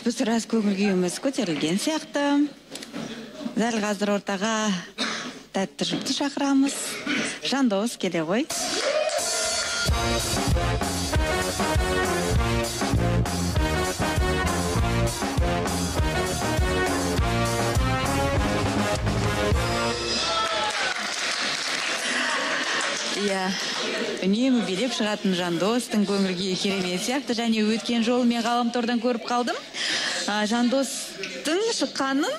біз рас көңіл күйіміз көтерілген сияқты. Дәл қазір ортаға тәтті жұпты шақырамыз. Жандос келе ғой. Үнемі билеп шығатын Жандостың көңілге керемет сияқты, және өткен жолы мен ғаламтордан көріп қалдым. Жандостың шыққанын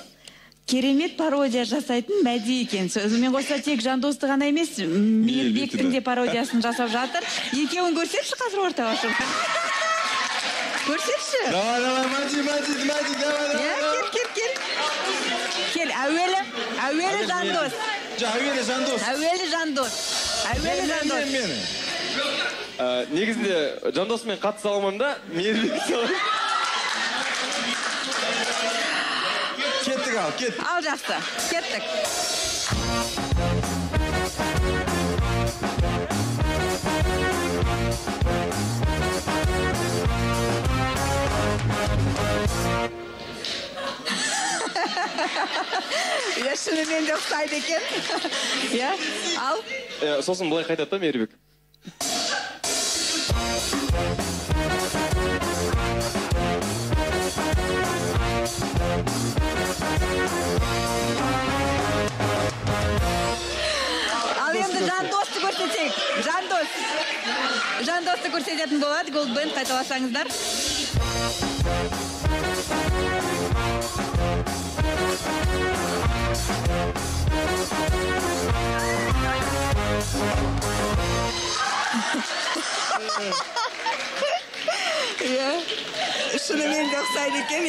керемет пародия жасайтын Мәди екен. Сөзімен қоса тек Жандосты ғана емес, Мейірбектің де пародиясын жасап жатыр. Екеуін көрсетші қазір ортаға шығып. Көрсетші. Давай, Мәди, давай. Кел, әуелі Жандос. Әуелі Жандос. Негізінде Жандосымен қатыса алмаймын да, Мейірбек салайын. Кеттік. Ал жақсы, кеттік. Шынымен де ұқсайды екен. Ал. Сосын бұлай қайтады да Мейірбек. Ал енді Жандосты көрсетейік. Жандосты көрсететін болады. Голдбенд қайталасаңыздар. Шынымен де ұқсайды екен,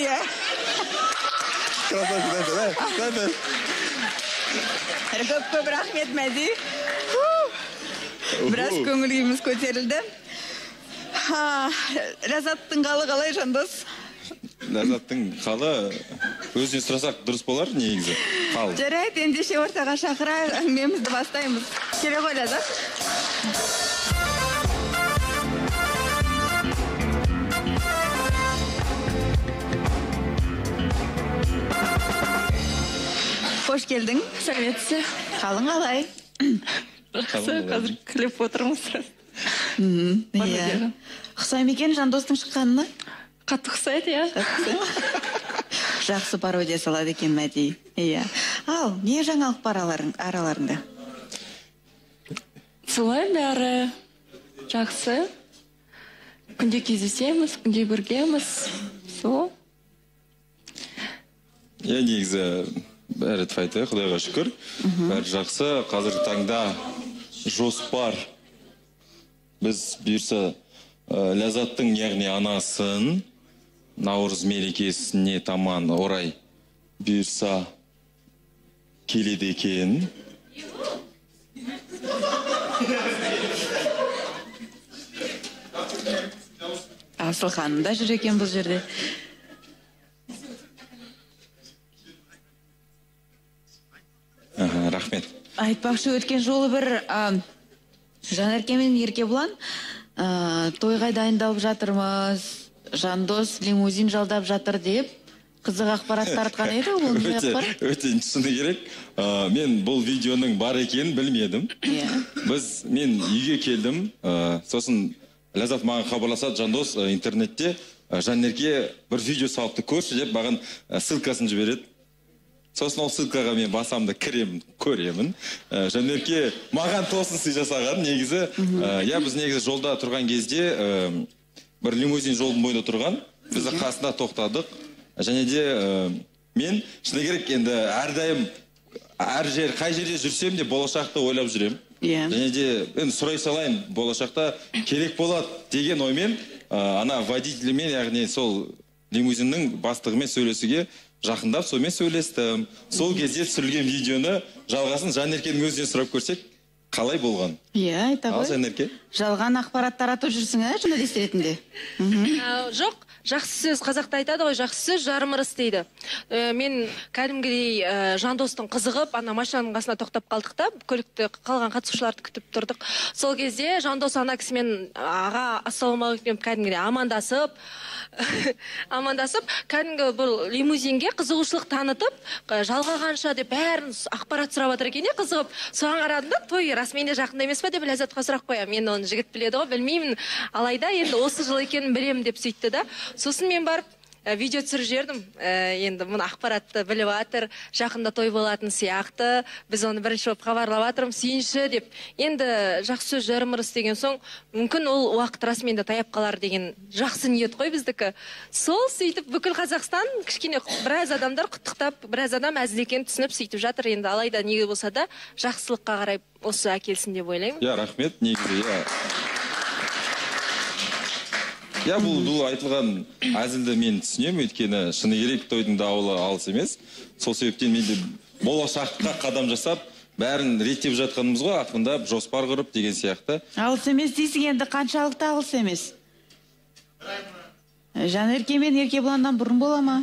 Көп рахмет, Мәди. Біраз көңіл күйіміз көтерілді. Ләззаттың қалы қалай, Жандос? Ләззаттың қалы өзінен сұрасақ дұрыс болар, негізі. Жарайды, ендеше ортаға шақырайық, әңгімемізді бастаймыз. Келе ғой, Ләззат. Қош келдің. Сәлеметсіз. Қалың қалай? Жақсы, қазір күліп отырмыз. Ұқсайм екен Жандостың шыққанына? Қатты ұқсайды, Жақсы пародия салады екен Мәди. Ал, не жаңалық бар араларында? Солай бәрі жақсы. Күнде кездесеміз, күнде біргеміз. Сол. Негізі бәрі тфайты, Құдайға шүкір. Бәрі жақсы. Қазіргі таңда жоспар. Біз бұйырса Ләззаттың, яғни анасын, Наурыз мерекесіне таман орай бұйырса келеді екен. Асылханым да жүр екен бұл жерде. Рахмет. Айтпақшы, өткен жолы бір Жанерке мен Еркебұлан тойға дайындалып жатырмыз, Жандос лимузин жалдап жатыр деп қызық ақпарат таратқан еді. Өте шыны керек. Мен бұл видеоның бар екенін білмедім. Мен үйге келдім, сосын Ләззат маған хабарласады, Жандос интернетте Жанерке бір видео салыпты, көрші деп маған ссылкасын жібереді. Сосын ол ссылкаға мен басамды көремін. Жанерке маған тосын сый жасаған, негізі. Біз негізі жолда тұрған кезде бір лимузин жолдың бойында тұрған, бізді қасында тоқтадық. Және де мен шыны керек енді әрдайым қай жерде жүрсем де болашақты ойлап жүрем. Және де сұрай салайын, болашақта керек болады деген оймен ана водителімен, яғни сол лимузиннің бастығымен сөйлесуге жақындап, сонымен сөйлестім. Сол кезде түсірілген видеоны жалғасын Жанеркенің өзінен сұрап көрсек, қалай болған? Айта ғой. Ал Жанерке? жалған ақпарат таратып жүрсің, журналист ретінде? Жоқ, жақсы сөз, қазақта айтады ғой, жақсы сөз жарым ырыс дейді. Мен кәдімгідей Жандостың қызығып, ана машинаның қасына тоқтап қалдық та, көлікті қалған қатысушыларды күтіп тұрдық. Сол кезде Жандос ана кісімен аға ассалаумағалейкум кәдімгідей амандасып, кәдімгі бұл лимузинге қызығушылық танытып, жалғағанша деп бәрін ақпарат сұрап отыр екен, қызығып. Соған қарадым да, той расымен де жақында емес па деп Ләззатқа сұрақ қоямын. Мен оны жігіт біледі ғой, білмеймін. Алайда енді осы жыл екенін білемін деп сөйтті да. Сосын мен барып видео түсіріп жібердім. Енді мұны ақпаратты біліп жатыр, жақында той болатын сияқты. Біз оны бірінші болып хабарлап жатырмыз, сүйінші деп. Енді жақсы сөз жарым ырыс деген соң, мүмкін ол уақыт расымен де таяп қалар деген жақсы ниет қой біздікі. Сол сөйтіп бүкіл Қазақстан кішкене біраз адамдар құттықтап, біраз адам әзіл екенін түсініп сөйтіп жатыр. Енді алайда неге болса да жақсылыққа қарай осы әкелсін деп ойлаймын. Я, рахмет, негізі, я бұл айтылған әзілді мен түсінемін, өйткені шыны керек тойдың дауылы алыс емес. Сол себептен мен де болашаққа қадам жасап, бәрін реттеп жатқанымыз ғой, ақырындап жоспар құрып деген сияқты. Алыс емес дейсің, енді қаншалықты алыс емес? Жанерке мен Еркебұланнан бұрын бола ма?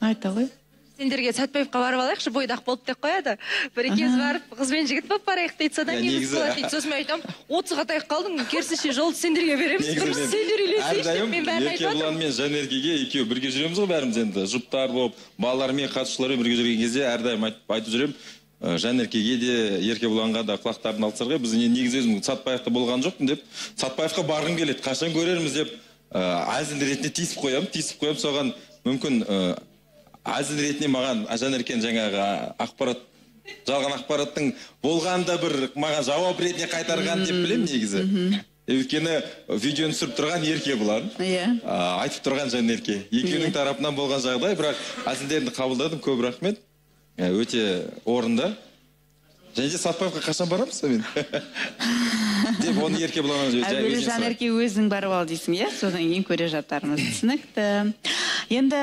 Айта ғой. Сендерге Сәтпаевқа барып алайықшы, бойдақ болып деп қояды. Бір екеуіміз барып, қыз бен жігіт болып барайық дейді, содан неміз болады дейді. Сосын мен айтамын, 30-ға таяқ қалдың, керісінше жолды сендерге береміз, дұрыс сендер үйлесейші деп мен бәрін айтып жатырмын. Еркебұлан мен Жанеркеге екеуі бірге жүреміз ғой бәріміз енді. Жұптар болып, балалармен, қатысушылармен бірге жүрген кезде әрдайым айтып жүремін. Жанеркеге де, Еркебұланға да құлақтарын алтысарға. Біз негізі өзім Сәтпаевта болған жоқпын деп, Сәтпаевқа барғым келеді, қашан көрерміз деп, әзіл ретінде тиісіп қоямын. Соған мүмкін әзіл ретінде маған Жанеркен жаңағы жалған ақпараттың болғанда бір маған жауап ретінде қайтарған деп білем негізі. Өйткені видеоны түсіріп тұрған Еркебұлан, айтып тұрған Жанерке. Екеуінің тарапынан болған жағдай, бірақ әзілдерді қабылдадым, көп рахмет. Өте орында. Және де Сәтпаевқа қашан барамыз мен? Деп оны Еркебұлан өзіне Жанерке өзің барып ал дейсің, содан кейін көре жатармыз. Түсінікті. Енді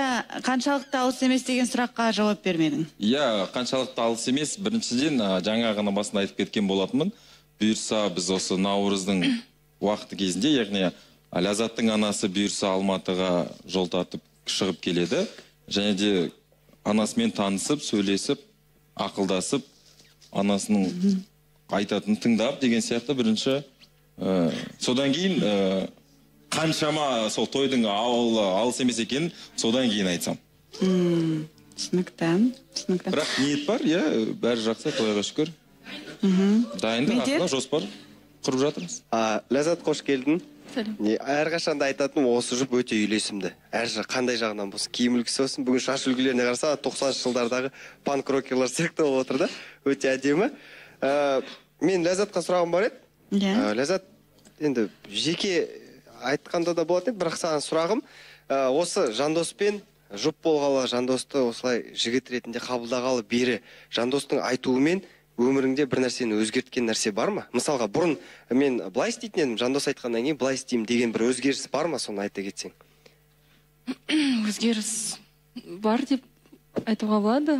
қаншалықты алыс емес деген сұраққа жауап бермедің? Қаншалықты алыс емес. Біріншіден, жаңа ғана басында айтып кеткен болатынмын. Бұйырса біз осы Наурыздың уақыты кезінде, яғни Ләззаттың анасы бұйырса Алматыға жол тартып шығып келеді. Және де анасымен танысып, сөйлесіп, ақылдасып, анасының айтатын тыңдап деген сияқты бірінші. Содан кейін қаншама сол тойдың алыс емес екенін содан кейін айтсам. Түсінікті. Бірақ ниет бар, бәрі жақсы, тойға шүкір. Дайындық, ақылы жоспар құрып жатырмыз. Ләззат, қош келдің. Әрқашанда айтатын осы жұп өте үйлесімді. Қандай жағынан болсын, киім үлгісі болсын. Бүгін шаш үлгілеріне қараса 90-шы жылдардағы панк-рокерлар сияқты болып отыр да. Өте әдемі. Мен Ләззатқа сұрағым бар еді. Ләззат, енді жеке айтқанда да болады еді, бірақ саған сұрағым, осы Жандоспен жұп болғалы, Жандосты осылай жігіт ретінде қабылдағалы бері, Жандостың айтуымен өміріңде бір нәрсені өзгерткен нәрсе бар ма? Мысалға, бұрын мен былай істейтін едім, Жандос айтқаннан кейін былай істеймін деген бір өзгеріс бар ма, соны айта кетсең? Өзгеріс бар деп айтуға болады.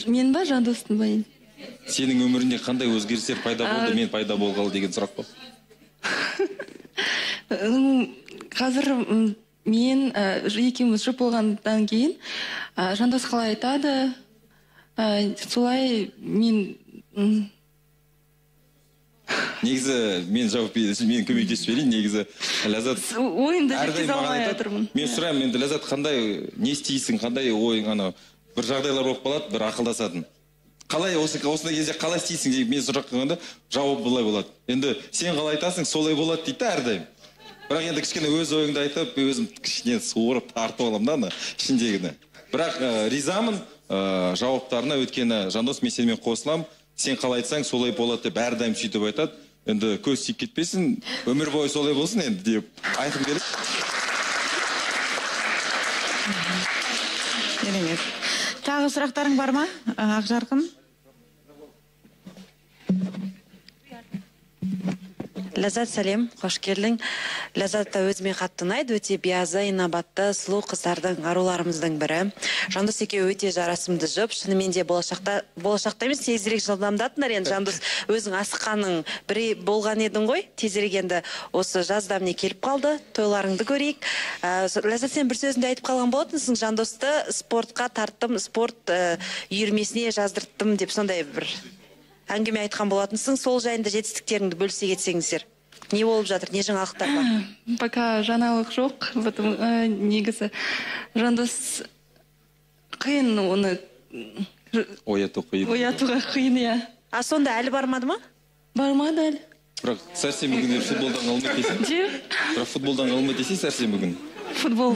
Мен ба, Жандостың ба? Сенің өмірінде қандай өзгерістер пайда болды, мен пайда болғалы деген сұрақ па? Қазір мен екеуміз жұп болғандан кейін Жандос қалай айтады, солай мен... Негізі мен жауап берейін, мен көмектесіп берейін, негізі Ләззат... Ойымды жеткізе алмай отырмын. Мен сұраймын, енді Ләззат қандай, не істейсің, қандай ойың, бір жағдайлар болып қалады, бір ақылдасатын. Қалай, осындай кезде қалай істейсің деп мен сұрақ қойғанда, жауап былай болады. Енді сен қалай айтасың, солай болады дейді әрдайым. Бірақ енді кішкене өз ойыңды айтып, өзім кішкене суырып тартып аламын да, ішіндегіні. Бірақ ризамын жауаптарына, өткені Жандос, мен сенімен қосылам, сен қалай айтсаң, солай болады деп әрдайым сөйтіп айтады. Енді көз тиіп кетпесін, өмір бойы солай болсын енді деп айтып келіп. Керемет. Тағы сұрақтарың бар ма, Ақжарқын? Ләззат, сәлем, қош келдің. Ләззат өзіме қатты ұнайды, өте биязы, инабатты, сұлу қыздардың, аруларымыздың бірі. Жандос екеуі өте жарасымды жұп. Шынымен де болашақта емес, тезірек жылдамдатындар. Енді Жандос өзің асыққаның бірі болған едің ғой. Тезірек енді осы жазда міне келіп қалды. Тойларыңды көрейік. Ләззат, сен бір сөзінде айтып қалған болатынсың, Жандосты спортқа тарттым, спорт үйірмесіне жаздырттым деп сондай бір әңгіме айтқан болатынсың. Сол жайында жетістіктеріңді бөлісе кетсеңіздер. Не болып жатыр, не жаңалықтар бар? Пока жаңалық жоқ. Негізі Жандос қиын оны оятуға қиын, иә. А сонда әлі бармады ма? Бармады әлі. Бірақ сәрсенбі күні футболдан қалмайды дейсің? Бірақ футболдан қалмайды дейсің сәрсенбі күні? Футбол.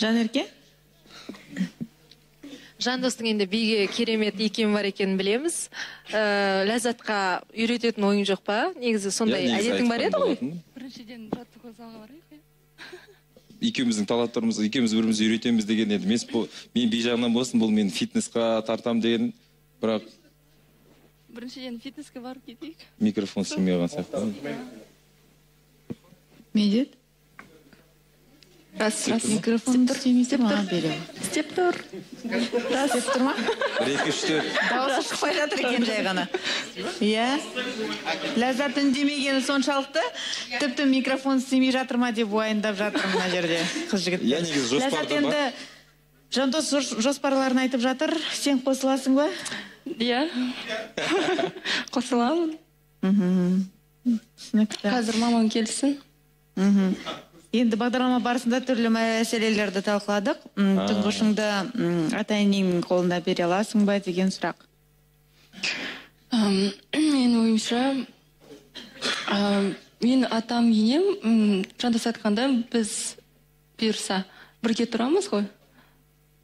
Жанерке? Жандостың енді биге керемет икемі бар екенін білеміз. Ләззатқа үйрететін ойың жоқ па? Негізі сондай әдетің бар еді ғой? Біріншіден жаттығу залға барайық. Екеуміздің талаптарымыз, екеуміз бірімізді үйретеміз деген еді. Мен би жағынан болсын, бұл мен фитнесқа тартам деген, бірақ Біріншіден фитнеске барып кетейік. Микрофон сүймей қалған сияқты. Медет? Рас. Микрофонды сүймейсің, маған берем. Істеп тұр. Істеп тұр ма? 2-3-4. Дауысы шықпай жатыр екен жай ғана. Иә? Ләззат үндемегені соншалықты, тіпті микрофон істемей жатыр ма деп уайымдап жатыр мына жерде қыз жігіт. Я негізі жоспарды бар. Ләззат, Жандос жоспарларын айтып жатыр. Сен қосыласың ба? Иә. Қосыламын. Түсінікті. Қазір мамам келсін. Енді бағдарлама барысында түрлі мәселелерді талқыладық. Тұңғышыңды ата-енеңнің қолында бере аласың ба деген сұрақ. Мен ойымша, мен атам енем, Жандос айтқанда біз бұйырса бірге тұрамыз ғой.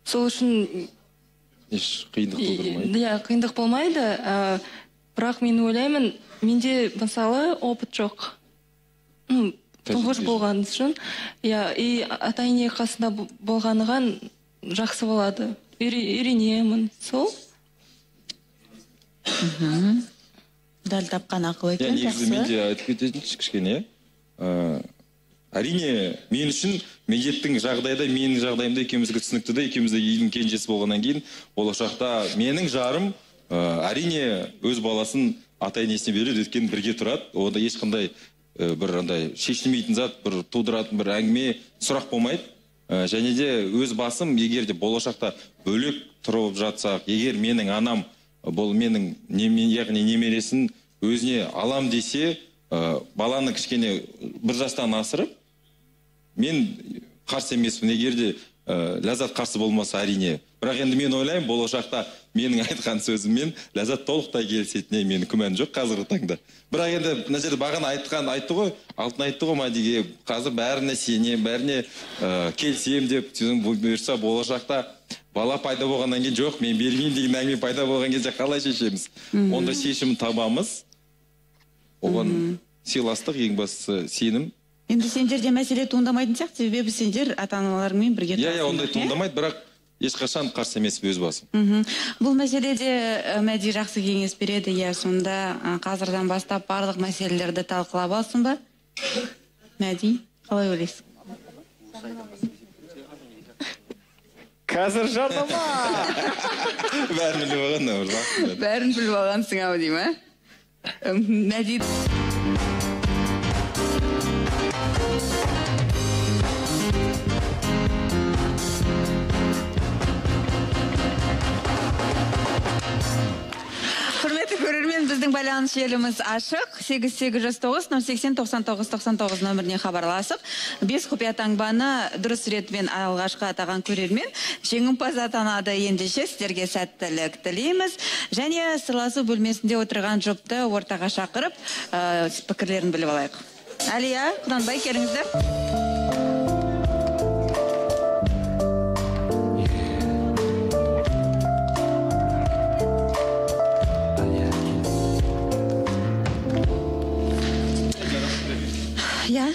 Сол үшін еш қиындық болмайды. Иә, қиындық болмайды. Бірақ мен ойлаймын, менде мысалы опыт жоқ. Тұңғыш болған үшін, и ата-ене қасында болғаныған жақсы болады. Үйренемін, сол. Дәл тапқан ақыл екен, жақсы. Негізі мен де айтып кететін кішкене. Әрине, мен үшін Медеттің жағдайда, менің жағдайымда екеумізге түсінікті де, екеумізде үйдің кенжесі болғаннан кейін, болашақта менің жарым әрине өз баласын ата-енесіне береді, өйткені бірге тұрады. Онда ешқандай бір шешілмейтін зат, бір тудыратын бір әңгіме, сұрақ болмайды. Және де өз басым, егер де болашақта бөлек тұрып жатсақ, егер менің анам бұл менің яғни немересін өзіне алам десе, баланы кішкене бір жастан асырып, мен қарсы емеспін, егер де Ләззат қарсы болмаса әрине. Бірақ енді мен ойлаймын, болашақта менің айтқан сөзіммен Ләззат толықтай келісетініне мен күмән жоқ қазіргі таңда. Бірақ енді мына жерде бағана айтты ғой, алтын айтты ғой Мадиге, қазір бәріне сене, бәріне келсем деп, бұйырса болашақта бала пайда болғаннан кейін жоқ, мен бермеймін деген әңгіме пайда болған кезде қалай шешеміз? Онда шешімін табамыз. Оған сыйластық, ең бастысы сенім. Енді сендерде мәселе туындамайтын сияқты, себебі сендер ата-аналарыңмен бірге тұрасыңдар. Иә, ондай туындамайды, бірақ ешқашан қарсы емес өз басым. Бұл мәселеде Мәди жақсы кеңес береді, иә, сонда қазірден бастап барлық мәселелерді талқылап алсын ба? Мәди, қалай ойлайсың? Қазір жарнама! Бәрін біліп алған, бәрін біліп алғансың ау деймін, Мәди. Біздің байланыс желіміз ашық. 8809-080-99-99 нөміріне хабарласып, 5 құпия таңбаны дұрыс ретпен алғашқы атаған көрермен жеңімпаз атанады. Ендеше сіздерге сәттілік тілейміз. Және сырласу бөлмесінде отырған жұпты ортаға шақырып, пікірлерін біліп алайық. Әлия, Құнанбай, келіңіздер. Иә,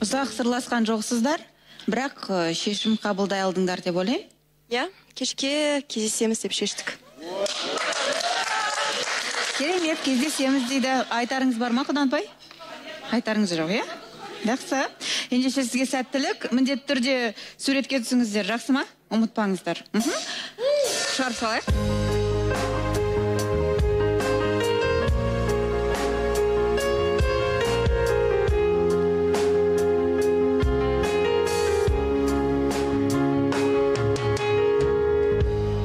ұзақ сырласқан жоқсыздар, бірақ шешім қабылдай алдыңдар деп ойлаймын. Иә, кешке кездесеміз деп шештік. Керемет, кездесеміз дейді. Айтарыңыз бар ма, Құнанбай? айтарыңыз жоқ, иә? Жақсы. Ендеше сізге сәттілік. Міндетті түрде суретке түсіңіздер, жақсы ма? Ұмытпаңыздар. Шығарып салайық.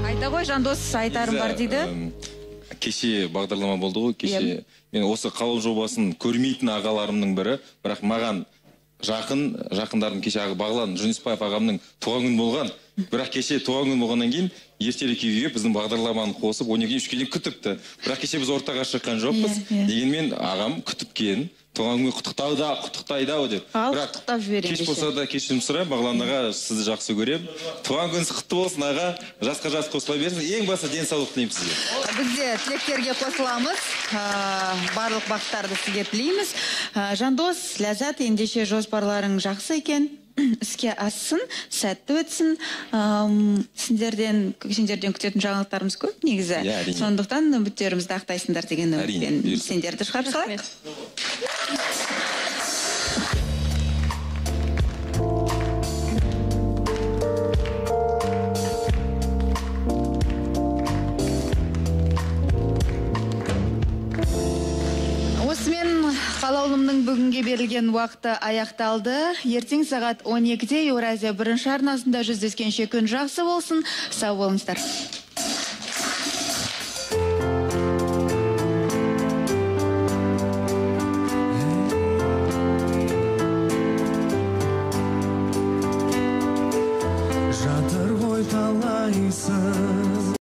Айта ғой, Жандос, айтарым бар дейді. Кеше бағдарлама болды ғой, кеше мен осы қалау жобасын көрмейтін ағаларымның бірі, бірақ маған жақындарым кеше Бағлан Жүнісбаев ағамның туған күн болған. Бірақ кеше туған күн болғаннан кейін ертерек үйге біздің бағдарламаны қосып 12-3-ге дейін күтіпті. Бірақ кеше біз ортаға шыққан жоқпыз. Дегенмен ағам күтіпкен. Туған күн құттықтайды деп. Бірақ құттықтап жіберейін. Кеш болса да кешірім сұраймын. Бағлан аға, сізді жақсы көремін. Туған күніңіз құтты болсын аға. Жасқа жас қосыла берсін. Ең басты денсаулық тілеймін сізге. Біз де тілектерге қосыламыз. Барлық бақыттарды сізге тілейміз. Жандос, Ләззат, ендеше жоспарларың жақсы екен. Іске ассын, сәтті өтсін. Сендерден күтетін жаңалықтарымыз көп негізі. Сондықтан үміттерімізді ақтайсыңдар деген үмітпен сендерді шығарып салайық. Қалаулымның бүгінге берілген уақыты аяқталды. Ертең сағат 12-де Еуразия бірінші арнасында жүздескенше күн жақсы болсын. Сау болыңыздар. Жатыр ғой талайсың